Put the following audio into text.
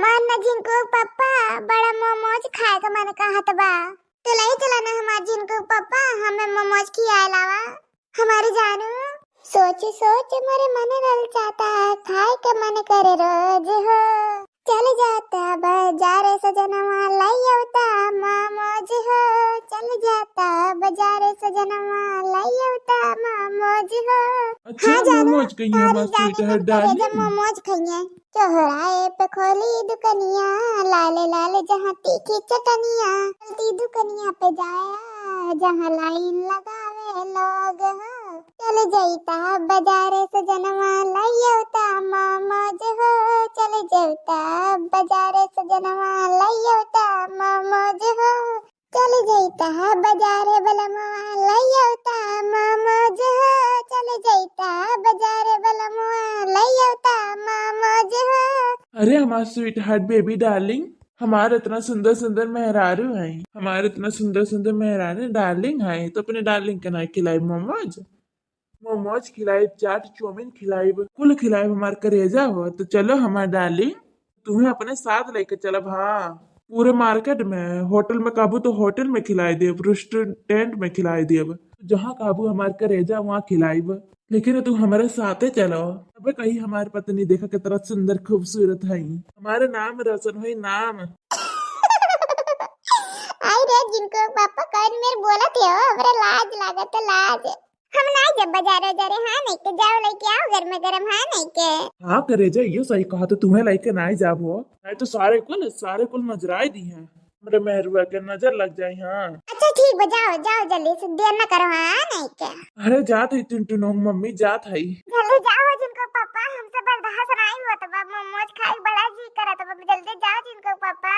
हमार न जिनको पापा बड़ा मोमोज खाए का मन कहत बा। तो लाई चला ना हमार जिनको पापा हमें मोमोज खियाए लावा। हमारे जानू सोच सोच मेरे मन रल जाता खाए के मन करे रोज हो। चल जाता बाजार सजनवा लाई आवता मोमोज हो। चल जाता बाजार सजनवा लाई आवता मोमोज हो। अच्छा हाँ जानू मोमोज कहिए तारी मस्त जाने है मन करे जब डार्लिंग। मोमोज खाइए। चौराहे पे खोली दुकनिया लाले लाले जहाँ तीखी चटनिया। चलती दुकनिया पे जाया जहाँ लाइन लगावे लोग हो। चल जाता बाजार से जनवा लाइयोता मोमोज हो। चल जाता बाजार से जनवा लाइयोता मोमोज हो। चल जाता बाजार बलमवा लाइयोता मोमोज हो। चल जाता बाजार बलमवा लाइयोता मोमोज हो। अरे हमारा स्वीट हार्ट बेबी डार्लिंग, हमारे इतना सुंदर सुंदर मेहरारू है, हमारे इतना सुंदर सुंदर मेहरारू डार्लिंग है, तो अपने डार्लिंग के ना खिलाई मोमोज। मोमोज खिलाई, चाट चौमिन खिलाई, कुल खिलाई, हमारे करेजा हो। तो चलो हमारे डार्लिंग, तुम्हें अपने साथ लेके चलब। हाँ, पूरे मार्केट में होटल में काबू तो होटल में खिलाई देब, रेस्टोरेंट में खिलाई देब, जहाँ काबू हमारे करेजा वहाँ खिलाईब। लेकिन तुम हमारे साथे चलो, अब कहीं हमारी पत्नी देखा कितना सुंदर खूबसूरत है, हमारे नाम रोशन हुई नाम। आई रे जिनको पापा कल मेरे बोला थे हो हमरा लाज लागत लाज। हम ना जब बाजार जरे हाँ नहीं के जाओ लेके आओ घर में गरम हाँ नहीं के। हाँ करेजा ये सही कहा, तो तुम्हें लेके ना ही जाबो, नहीं तो सारे कुल नजराए दी हैं, मेरे मेहरुआ के नजर लग जाये। हाँ अच्छा ठीक है जाओ जाओ जल्दी से देर न करो हाँ नहीं के। अरे जात है टुनटुनोंग मम्मी जात है। जल्दी जाओ जिनको पापा हमसे बर्दाश्त नहीं होता बा मोमोज खाए बड़ा जी करत बा जल्दी जाओ जिनको पापा।